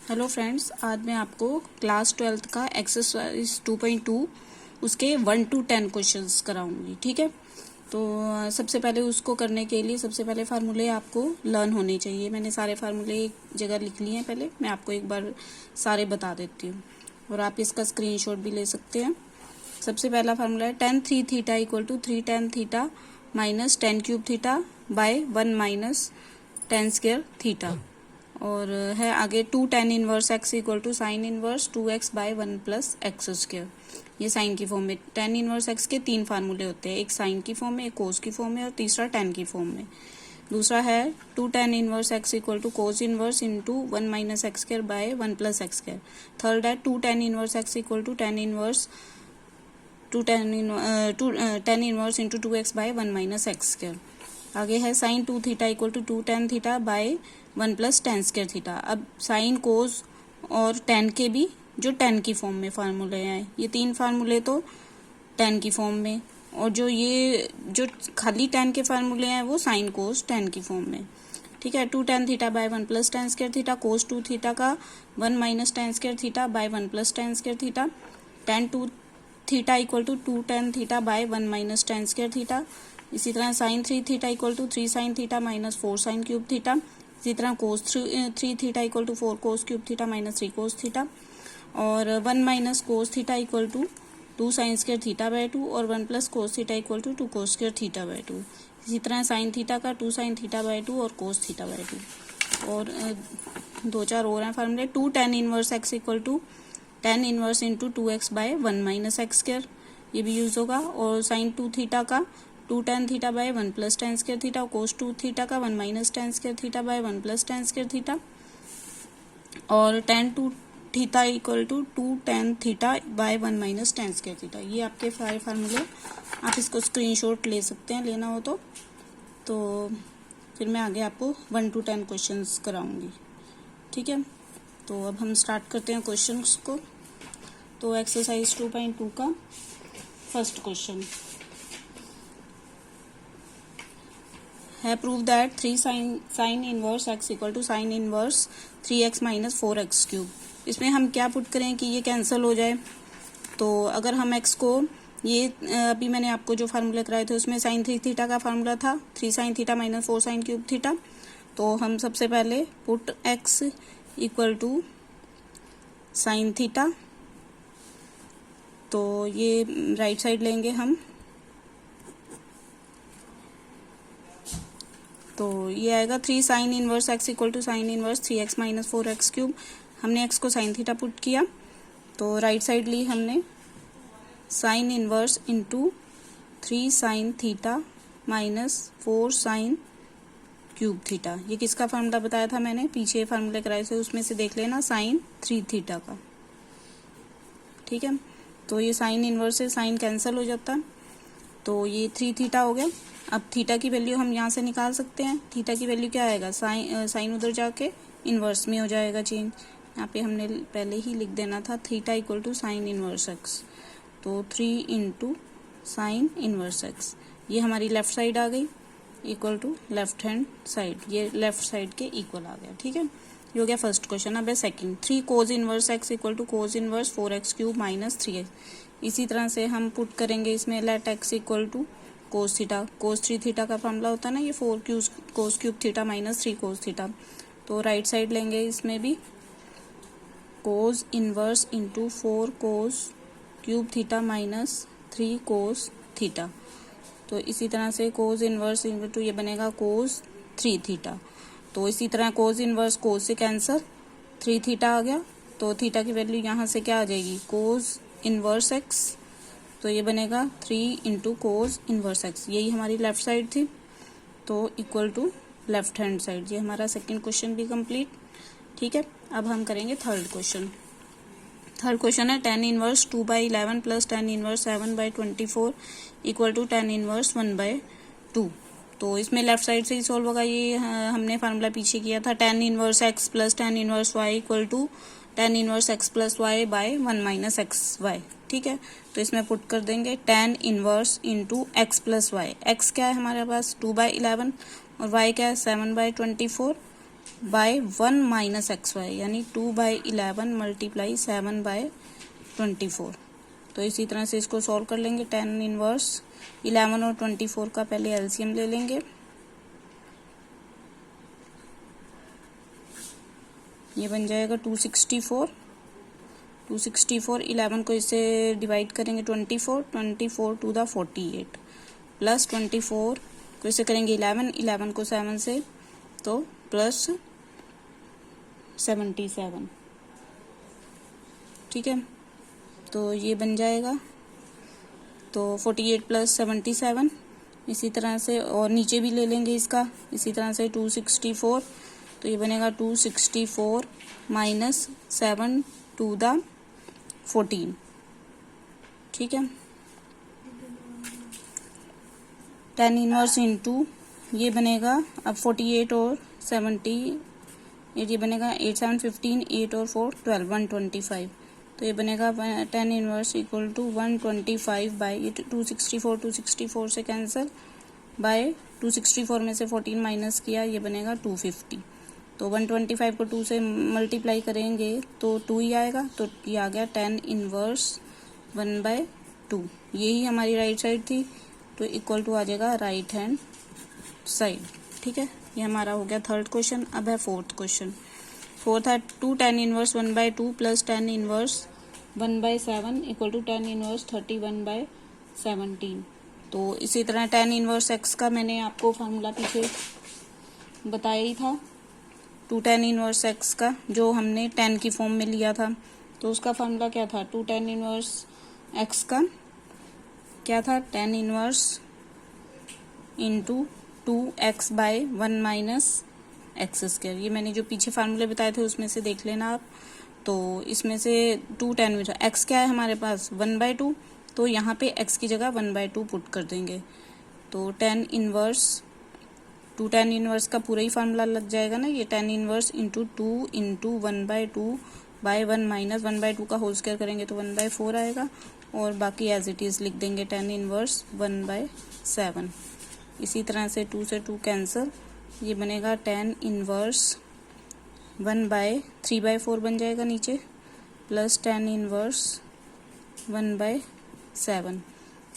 Hello friends, आज मैं आपको क्लास 12th का एक्सरसाइज 2.2 उसके 1 to 10 क्वेश्चंस कराऊंगी। ठीक है, तो सबसे पहले उसको करने के लिए सबसे पहले फार्मूले आपको लर्न होने चाहिए। मैंने सारे फार्मूले एक जगह लिख लिए हैं। पहले मैं आपको एक बार सारे बता देती हूँ और आप इसका स्क्रीनशॉट भी ले सकते हैं। सबसे पहला फार्मूला है tan 3 theta equal to 3 tan theta minus tan cube theta by 1 minus tan square theta. और है आगे 2 tan inverse x equal to sine inverse 2x by 1 plus x square. ये साइन की फॉर्म में। tan इनवर्स x के 3 फार्मूले होते हैं, एक साइन की फॉर्म में, एक कोस की फॉर्म में और तीसरा tan की फॉर्म में। दूसरा है 2 tan inverse x equal to cos inverse into 1 minus x square by 1 plus x square. Third है 2 tan inverse x equal to tan inverse tan inverse into 2x by 1 minus x square. आगे है sine 2 theta equal to 2 tan theta by 1 plus tan square theta. अब sine cos और tan के भी जो tan की form में फार्मूले हैं, ये 3 फार्मूले तो tan की फॉर्म में, और जो खाली tan के फार्मूले हैं वो साइन कोस tan की फॉर्म में। ठीक है, 2 tan theta by 1 plus tan square theta, cos 2 theta का 1 minus tan square theta by 1 plus tan square theta, tan 2 theta equal to 2 tan theta by 1 minus tan square theta. इसी तरह sine 3 theta equal to 3 sine theta minus 4 sine cube theta. इसी तरह cos 3 theta equal to 4 cos cube theta minus 3 cos theta. और 1 minus cos theta equal to 2 sine square theta by 2 और 1 plus cos theta equal to 2 cos square theta by 2। इसी तरह sine theta का 2 sign theta by 2 और cos theta by 2। और 2-4 और हैं फार्मूले। 2 tan inverse x equal to tan inverse into 2x by 1 minus x square, ये भी यूज होगा। और साइन 2 थीटा का 2 tan theta by 1 plus tan square theta, cos 2 theta का 1 minus tan square theta by 1 plus tan square theta. और tan 2 theta equal to 2 tan theta by 1 minus tan square theta. ये आपके सारे फार्मूले, आप इसको screenshot ले सकते हैं, लेना हो तो फिर मैं आगे आपको 1 to 10 क्वेश्चंस कराऊंगी। ठीक है, तो अब हम स्टार्ट करते हैं क्वेश्चंस को। तो एक्सरसाइज 2.2 का फर्स्ट क्वेश्चन है, prove that 3 sine inverse x equal to sine inverse 3x minus 4x cube. इसमें हम क्या पुट करें कि ये कैंसिल हो जाए। तो अगर हम x को, ये अभी मैंने आपको जो फार्मूला कराए थे उसमें साइन 3 थीटा का फार्मूला था 3 sine theta minus 4 sine cube theta. तो हम सबसे पहले put x equal to sine theta, तो ये राइट साइड लेंगे हम। तो ये आएगा 3 sine inverse x equal to sine inverse 3x minus 4x cube. हमने x को साइन थीटा पुट किया, तो राइट साइड ली हमने sine inverse into 3 sine theta minus 4 sine cube theta. ये किसका फार्मूला बताया था मैंने, पीछे फार्मूले कराए थे उसमें से देख लेना, साइन 3 थीटा का। ठीक है, तो ये साइन इनवर्स से साइन कैंसिल हो जाता, तो ये 3 थीटा हो गया। अब थीटा की वैल्यू हम यहाँ से निकाल सकते हैं। थीटा की वैल्यू क्या आएगा, साइन उधर जाके इनवर्स में हो जाएगा चेंज। यहाँ पे हमने पहले ही लिख देना था theta equal to sine inverse x, तो 3 इंटू साइन इनवर्स एक्स। ये हमारी लेफ्ट साइड आ गई equal to left hand side, ये लेफ्ट साइड के इक्वल आ गया। ठीक है, ये हो गया फर्स्ट क्वेश्चन। अब है second, 3 cos inverse x equal to cos inverse 4x cube minus 3x। इसी तरह से हम पुट करेंगे इसमें let x equal to cos theta, cos 3 theta का फार्मूला होता है ना, ये 4 cos cube theta minus 3 cos theta. तो राइट साइड लेंगे इसमें भी cos inverse into 4 cos cube theta minus 3 cos theta. तो इसी तरह से कोस इनवर्स इंटू ये बनेगा कोस 3 थीटा। तो इसी तरह कोस इनवर्स कोस से कैंसर 3 थीटा आ गया, तो थीटा की वैल्यू यहाँ से क्या आ जाएगी, कोस इनवर्स एक्स। तो ये बनेगा 3 इंटू कोस इनवर्स एक्स। यही हमारी लेफ्ट साइड थी, तो equal to left hand side. ये हमारा सेकंड क्वेश्चन भी कंप्लीट। ठीक है, अब हम करेंगे थर्ड क्वेश्चन। थर्ड क्वेश्चन है tan inverse 2/11 plus tan inverse 7/24 equal to tan inverse 1/2। तो इसमें लेफ्ट साइड से ही सॉल्व होगा। ये हमने फार्मूला पीछे किया था, tan inverse x plus tan inverse y equal to tan inverse x plus y by 1 minus x y. ठीक है, तो इसमें पुट कर देंगे tan inverse into x plus y. X क्या है हमारे पास 2/11 और y क्या है 7/24, बाय 1 माइनस एक्स वाई, यानी 2/11 मल्टीप्लाई 7/24। तो इसी तरह से इसको सॉल्व कर लेंगे। tan इनवर्स 11 और 24 का पहले एलसीएम ले लेंगे। ये बन जाएगा 264। 11 को इससे डिवाइड करेंगे 24 टू द 48 प्लस 24 को इससे करेंगे 11 को 7 से, तो प्लस 77। ठीक है, तो ये बन जाएगा तो 48 प्लस 77। इसी तरह से और नीचे भी ले लेंगे इसका, इसी तरह से 264, तो ये बनेगा 264 माइनस 7 टू द 14। ठीक है, tan इनवर्स इंटू ये बनेगा अब 48 और 70, ये बनेगा 8 7 15, 8 और 4 12, 125। तो ये बनेगा tan inverse equal to 125 by 264 से कैंसिल, बाय 264 में से 14 माइनस किया, ये बनेगा 250। तो 125 को 2 से मल्टीप्लाई करेंगे तो 2 ही आएगा, तो ये आ गया tan इनवर्स 1/2। यही हमारी राइट साइड थी, तो इक्वल टू आ जाएगा राइट हैंड साइड। ठीक है, ये हमारा हो गया थर्ड क्वेश्चन। अब है फोर्थ क्वेश्चन। फोर्थ है 2 tan inverse 1/2 plus tan inverse 1/7 equal to tan inverse 31/17। तो इसी तरह tan इनवर्स x का मैंने आपको फार्मूला पीछे बताया ही था। 2 tan इनवर्स x का जो हमने tan की फॉर्म में लिया था, तो उसका फार्मूला क्या था? 2 tan इनवर्स x का क्या था? tan inverse into 2x/1 minus x square. ये मैंने जो पीछे फार्मूले बताए थे उसमें से देख लेना आप। तो इसमें से 2 tan x क्या है हमारे पास? 1/2, तो यहाँ पे x की जगह 1/2 पुट कर देंगे। तो tan इनवर्स 2 tan इनवर्स का पूरा ही फार्मूला लग जाएगा ना, ये tan inverse into 2 into 1/2/1 minus 1/2 का होल स्क्वायर करेंगे तो 1/4 आएगा, और बाकी एज इट इज़ लिख देंगे tan इनवर्स 1/7। इसी तरह से 2 से 2 कैंसिल, ये बनेगा tan इनवर्स 1/3/4 बन जाएगा नीचे, प्लस tan इनवर्स 1/7।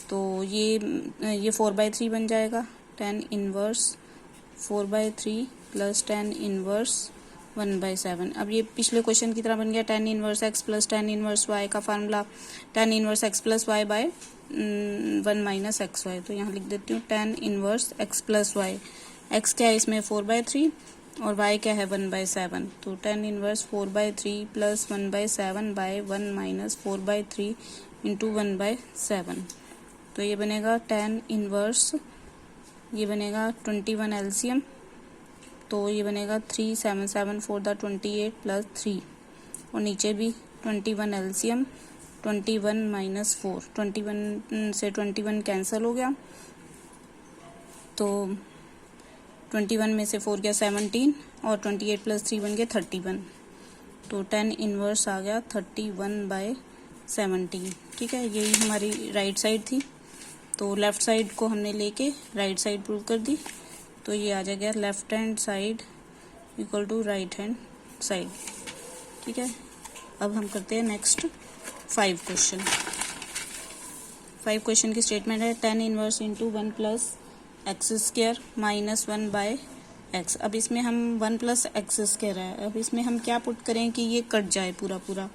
तो ये 4/3 बन जाएगा। tan inverse 4/3 plus tan inverse 1/7। अब ये पिछले क्वेश्चन की तरह बन गया tan inverse x plus tan inverse y का formula tan inverse x plus y by 1 minus x y. तो यहाँ लिख देती हूँ tan inverse x plus y. x क्या है इसमें? 4/3 और y क्या है? 1/7। तो tan inverse 4/3 plus 1/7 by 1 minus 4/3 into 1/7। तो ये बनेगा tan इनवर्स, ये बनेगा 21 एलसीएम, तो ये बनेगा 3774 फॉर द 28 प्लस 3, और नीचे भी 21 एलसीएम, 21 माइनस 4, 21 से 21 कैंसिल हो गया, तो 21 में से 4 गया 17, और 28 प्लस 3 बन गया 31। तो tan इनवर्स आ गया 31/17। ठीक है, यही हमारी राइट साइड थी। तो लेफ़्ट साइड को हमने लेके राइट साइड प्रूव कर दी, तो ये आ जाएगा left hand side equal to right hand side. ठीक है, अब हम करते हैं नेक्स्ट 5 क्वेश्चन। 5 क्वेश्चन की स्टेटमेंट है tan inverse into 1 plus x square minus 1/x। अब इसमें हम 1 प्लस एक्स स्क्वायर है, अब इसमें हम क्या पुट करें कि ये कट जाए पूरा पूरा।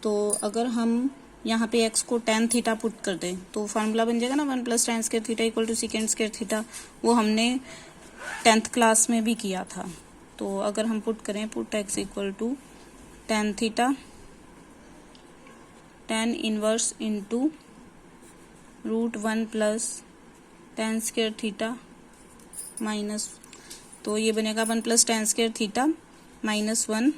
तो अगर हम यहाँ पे x को tan थीटा पुट कर दें तो फार्मूला बन जाएगा ना 1 plus tan square theta equal to second square theta. वो हमने 10th क्लास में भी किया था। तो अगर हम पुट करें put x equal to tan theta tan inverse into √1 plus tan square theta minus, तो ये बनेगा 1 plus tan square theta minus 1,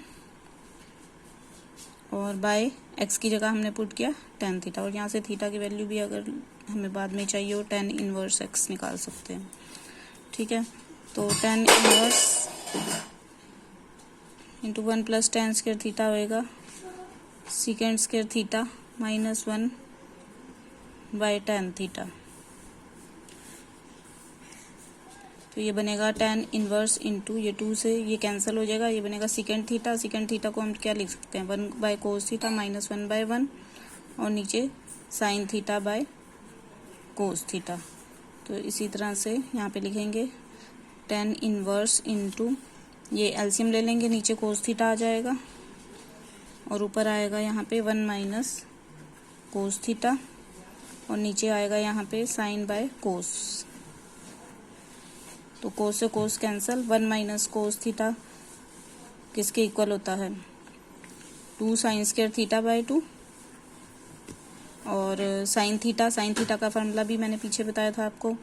और बाय x की जगह हमने पुट किया tan थीटा, और यहाँ से थीटा की वैल्यू भी अगर हमें बाद में चाहिए हो tan इनवर्स x निकाल सकते हैं। ठीक है, तो tan inverse into 1 plus tan square theta होएगा secant square theta minus 1 by tan theta. तो ये बनेगा tan इनवर्स इंटू ये 2 से ये कैंसिल हो जाएगा, ये बनेगा सेकेंड थीटा। सेकेंड थीटा को हम क्या लिख सकते हैं, 1/cos थीटा माइनस 1/1 और नीचे sign theta by cos theta. तो इसी तरह से यहाँ पे लिखेंगे tan इनवर्स इंटू ये एलसीएम ले लेंगे, नीचे कोस थीटा आ जाएगा और ऊपर आएगा यहाँ पे 1 माइनस कोस थीटा और नीचे आएगा यहाँ पे साइन बाय कोस। तो कोस से कोस कैंसल, 1 माइनस कोस थीटा किसके इक्वल होता है, 2 साइन स्क्वायर थीटा बाय 2 और साइन थीटा का फार्मूला भी मैंने पीछे बताया था आपको,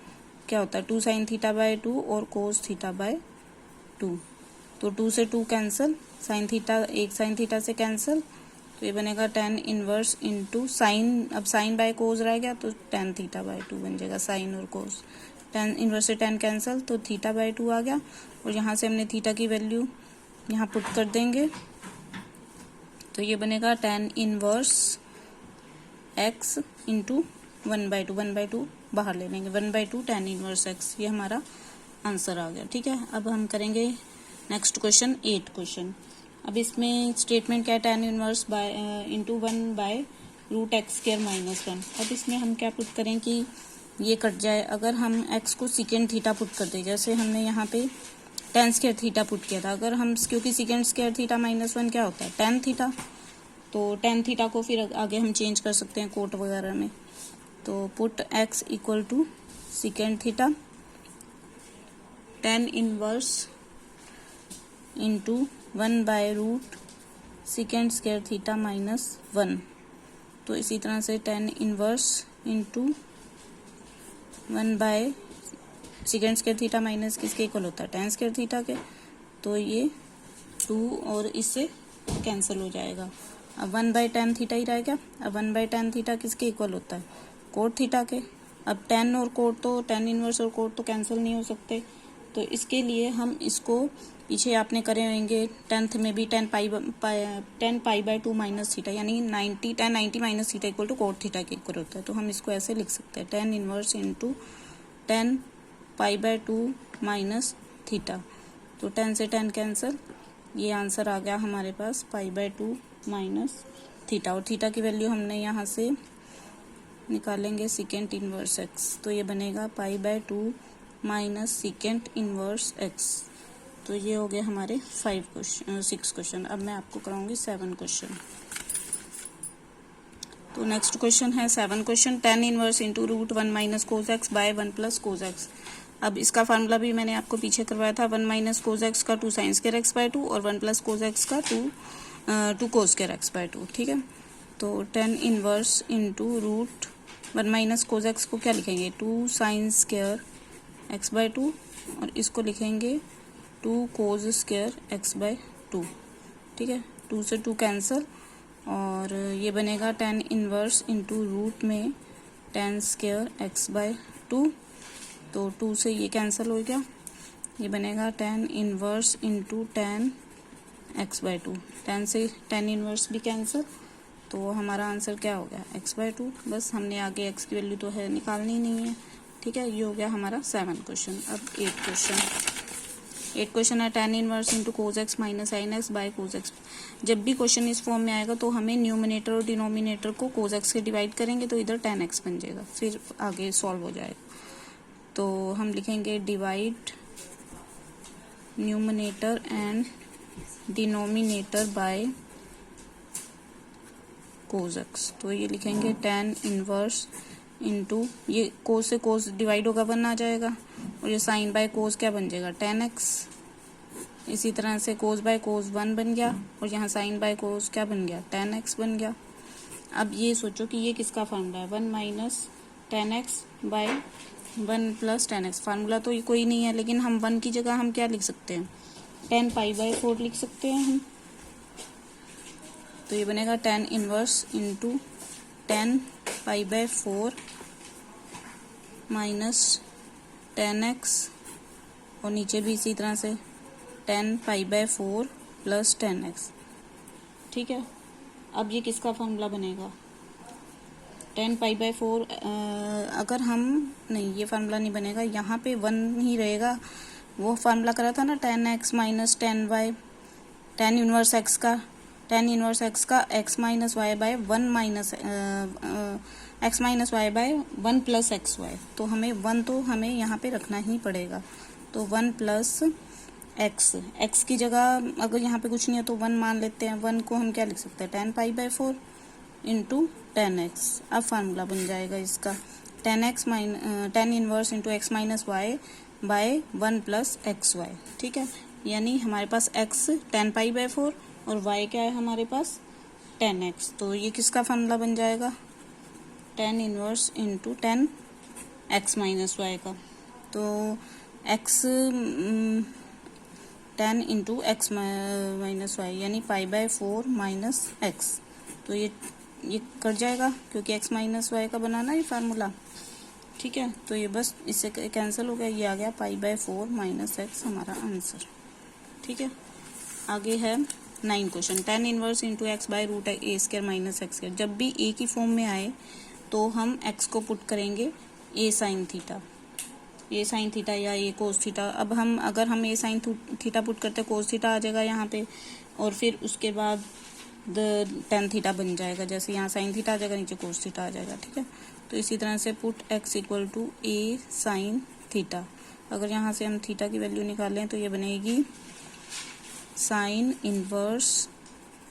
क्या होता है 2 साइन थीटा बाय 2 और कोस थीटा बाय 2। तो 2 से 2 कैंसल, साइन थीटा एक साइन थीटा से कैंसल, तो ये बनेगा tan इनवर्स इंटू साइन, अब साइन बाय कोस रह गया तो tan थीटा बाय 2 बन जाएगा, साइन और कोस। tan इनवर्स से tan कैंसल तो थीटा बाय 2 आ गया और यहाँ से हमने थीटा की वैल्यू यहाँ पुट कर देंगे, तो ये बनेगा tan इनवर्स x इंटू 1/2 बाहर ले लेंगे, 1/2 tan इनवर्स x, ये हमारा आंसर आ गया। ठीक है, अब हम करेंगे नेक्स्ट क्वेश्चन 8 क्वेश्चन। अब इसमें स्टेटमेंट क्या है, tan inverse by into 1/√x² minus 1। अब इसमें हम क्या पुट करें कि ये कट जाए, अगर हम x को सेकेंड थीटा पुट कर दें, जैसे हमने यहाँ पे tan स्क्वायर थीटा पुट किया था, अगर हम क्योंकि सेकेंड स्क्वायर थीटा माइनस 1 क्या होता है tan थीटा, तो tan थीटा को फिर आगे हम चेंज कर सकते हैं कोट वगैरह में। तो put x equal to secant theta tan inverse into 1/√सेकेंड स्क्वायर थीटा माइनस 1। तो इसी तरह से tan इनवर्स इंटू 1/सेकेंड स्क्वायर थीटा माइनस किसके इक्वल होता है, tan स्क्वायर थीटा के, तो ये 2 और इससे कैंसिल हो जाएगा। अब 1/tan थीटा ही रह गया। अब 1/tan थीटा किसके इक्वल होता है, कोट थीटा के। अब tan और कोट तो tan इनवर्स और कोट तो कैंसिल नहीं हो सकते, तो इसके लिए हम इसको पीछे आपने करे होंगे 10th में भी tan पाई/2 माइनस थीटा, यानी tan 90 minus theta equal to cot theta के इक्वल होता है। तो हम इसको ऐसे लिख सकते हैं tan इनवर्स इंटू tan पाई/2 माइनस थीटा। तो tan से tan कैंसिल, ये आंसर आ गया हमारे पास पाई/2 माइनस थीटा, और थीटा की वैल्यू हमने यहाँ से निकालेंगे सेकेंड इनवर्स x, तो ये बनेगा पाई/2 माइनस सेकेंड इनवर्स x। तो ये हो गए हमारे 6 क्वेश्चन। अब मैं आपको कराऊंगी 7 क्वेश्चन। तो नेक्स्ट क्वेश्चन है 7 question, tan inverse into √1 minus cos x by 1 plus cos x. अब इसका फार्मूला भी मैंने आपको पीछे करवाया था, 1 माइनस कोस एक्स का 2 साइन स्क्वायर एक्स बाय 2 और 1 प्लस कोस एक्स का 2 कोस स्क्वायर एक्स बाय 2। ठीक है, तो tan inverse into √1 minus cos x को क्या लिखेंगे, 2 साइन स्क्वायर एक्स बाय 2 और इसको लिखेंगे 2 कोस स्क्वायर एक्स बाय 2। ठीक है, 2 से 2 कैंसिल और ये बनेगा tan इनवर्स इंटू रूट में tan स्क्वायर एक्स बाय 2, तो 2 से ये कैंसिल हो गया, ये बनेगा tan inverse into tan x by 2। tan से tan इनवर्स भी कैंसिल, तो हमारा आंसर क्या हो गया, x बाय 2। बस हमने आगे x की वैल्यू तो है निकालनी नहीं है। ठीक है, ये हो गया हमारा 7 क्वेश्चन। अब 8 क्वेश्चन है, tan inverse into cos x minus sine x by cos x. जब भी क्वेश्चन इस फॉर्म में आएगा तो हमें न्यूमिनेटर और डिनोमिनेटर को कोस एक्स से डिवाइड करेंगे तो इधर tan एक्स बन जाएगा, फिर आगे सॉल्व हो जाएगा। तो हम लिखेंगे divide numerator and denominator by cos x. तो ये लिखेंगे tan इनवर्स इंटू ये कोस से कोस डिवाइड होगा 1 आ जाएगा और ये साइन बाय कोस क्या बन जाएगा tan एक्स। इसी तरह से कोस बाय कोस 1 बन गया और यहाँ साइन बाय कोस क्या बन गया tan एक्स बन गया। अब ये सोचो कि ये किसका फार्मूला है, 1 minus tan x by 1 plus tan x. Formula तो ये कोई नहीं है, लेकिन हम 1 की जगह हम क्या लिख सकते हैं, tan पाई/4 लिख सकते हैं हम। तो ये बनेगा tan इनवर्स इंटू tan पाई/4 माइनस tan एक्स और नीचे भी इसी तरह से tan पाई/4 प्लस tan एक्स। ठीक है, अब ये किसका फार्मूला बनेगा, 10π/4 अगर हम नहीं, ये फार्मूला नहीं बनेगा, यहाँ पे 1 ही रहेगा। वो फार्मूला करा था ना 10x minus 10y, tan inverse x का x minus y by 1 minus x minus y by 1 plus x y. तो हमें 1 तो हमें यहाँ पे रखना ही पड़ेगा। तो 1 प्लस x की जगह अगर यहाँ पे कुछ नहीं है तो 1 मान लेते हैं। 1 को हम क्या लिख सकते हैं 10π/4 इंटू 10x। अब फार्मूला बन जाएगा इसका 10 inverse into x minus y by 1 plus x y. ठीक है, यानी हमारे पास x 10π/4 और y क्या है हमारे पास 10x। तो ये किसका फार्मूला बन जाएगा 10 inverse into 10x minus Y का। तो x 10 into x minus y यानी π/4 माइनस एक्स। तो ये कट जाएगा क्योंकि x माइनस वाई का बनाना ये फार्मूला। ठीक है, तो ये बस इससे कैंसिल हो गया, ये आ गया π/4 माइनस एक्स हमारा आंसर। ठीक है, आगे है 9 question. 10 inverse into x by root a square minus x square. जब भी ए की फॉर्म में आए तो हम एक्स को पुट करेंगे ए साइन थीटा या ए कोस थीटा। अब अगर हम ए साइन थीटा पुट करते हैं कोस थीटा आ जाएगा यहाँ पे, और फिर उसके बाद टेन थीटा बन जाएगा। जैसे यहाँ साइन थीटा आ जाएगा, नीचे कोस थीटा आ जाएगा। ठीक है, तो इसी तरह से put x equal to a sine theta. अगर यहाँ से हम थीटा की वैल्यू निकालें तो ये बनेगी sign inverse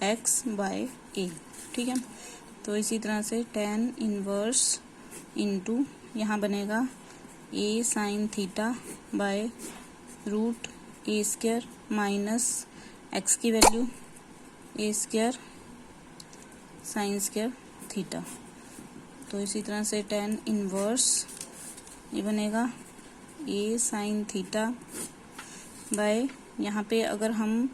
x by a. ठीक है, तो इसी तरह से टेन इनवर्स इंटू यहाँ बनेगा a sine theta by root a square minus x की value a square sine square theta. तो इसी तरह से टेन इनवर्स ये बनेगा ए साइन थीटा बाय, यहाँ पे अगर हम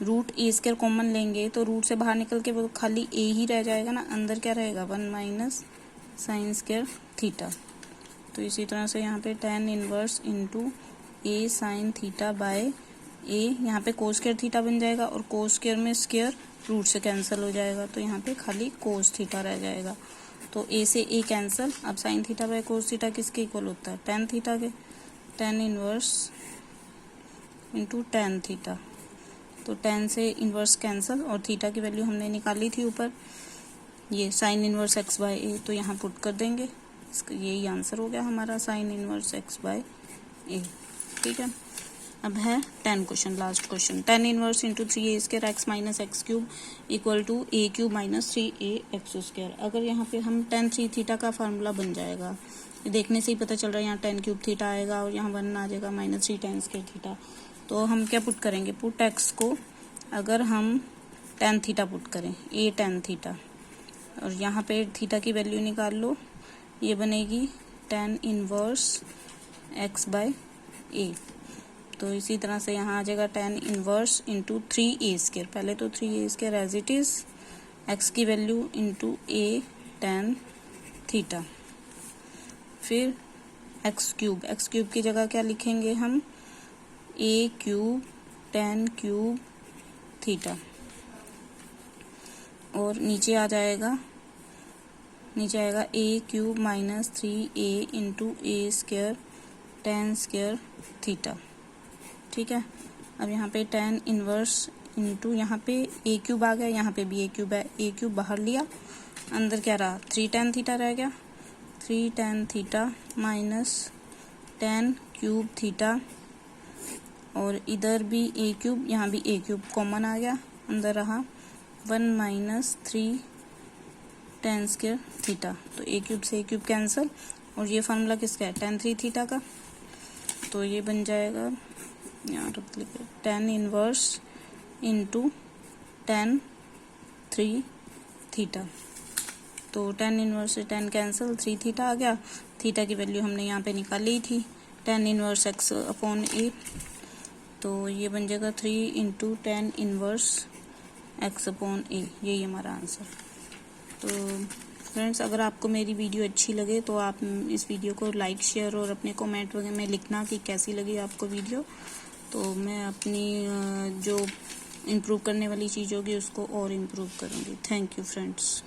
रूट ए स्क्वायर कॉमन लेंगे तो रूट से बाहर निकल के वो खाली ए ही रह जाएगा ना, अंदर क्या रहेगा 1 माइनस साइन स्क्वायर थीटा। तो इसी तरह से यहाँ पे tan inverse into a sine theta by a, यहाँ पे कोस स्क्वायर थीटा बन जाएगा और कोस स्क्वायर में स्क्वायर रूट से कैंसिल हो जाएगा, तो यहाँ पे खाली कोस थीटा रह जाएगा। तो ए से ए कैंसिल। अब sign theta by cos theta किसके इक्वल होता है टेन थीटा के। Ten inverse into tan theta, तो टेन से इनवर्स कैंसिल और थीटा की वैल्यू हमने निकाली थी ऊपर, ये साइन इनवर्स एक्स बाय ए, तो यहाँ पुट कर देंगे। इसका यही आंसर हो गया हमारा sine inverse x by a. ठीक है, अब है 10 question, last question. 10 inverse into 3a square x minus x cube equal to a cube minus 3a x square. अगर यहाँ पे हम tan 3 थीटा का फार्मूला बन जाएगा, ये देखने से ही पता चल रहा है। यहाँ tan क्यूब थीटा आएगा और यहाँ 1 आ जाएगा माइनस 3 tan स्क्वायर थीटा। तो हम क्या पुट करेंगे, पुट एक्स को अगर हम tan थीटा पुट करें a tan थीटा, और यहाँ पे थीटा की वैल्यू निकाल लो, ये बनेगी tan इनवर्स एक्स बाय ए। तो इसी तरह से यहाँ आ जाएगा tan inverse into 3a square, पहले तो 3a square as it is, x की value into a tan theta, फिर एक्स क्यूब की जगह क्या लिखेंगे हम a cube tan cube theta, और नीचे आएगा a cube minus 3a into a square tan square theta. ठीक है, अब यहाँ पे tan इनवर्स इंटू यहाँ पे a क्यूब आ गया, यहाँ पे भी a क्यूब है, a क्यूब बाहर लिया, अंदर क्या रहा 3 tan थीटा रह गया, 3 tan theta minus tan cube theta, और इधर भी a क्यूब, यहाँ भी a क्यूब कॉमन आ गया, अंदर रहा 1 माइनस 3 tan स्क्वायर थीटा। तो a क्यूब से a क्यूब कैंसिल, और ये फार्मूला किसका है tan 3 थीटा का। तो ये बन जाएगा यहाँ रख लिखे tan inverse into tan 3 theta. तो tan इनवर्स से tan कैंसिल, 3 थीटा आ गया, थीटा की वैल्यू हमने यहाँ पे निकाली थी tan inverse x upon a. तो ये बन जाएगा 3 into tan inverse x upon a, यही हमारा आंसर। तो फ्रेंड्स, अगर आपको मेरी वीडियो अच्छी लगे तो आप इस वीडियो को लाइक शेयर और अपने कमेंट वगैरह में लिखना कि कैसी लगी आपको वीडियो। तो मैं अपनी जो इम्प्रूव करने वाली चीज़ होगी उसको और इम्प्रूव करूँगी। Thank you friends.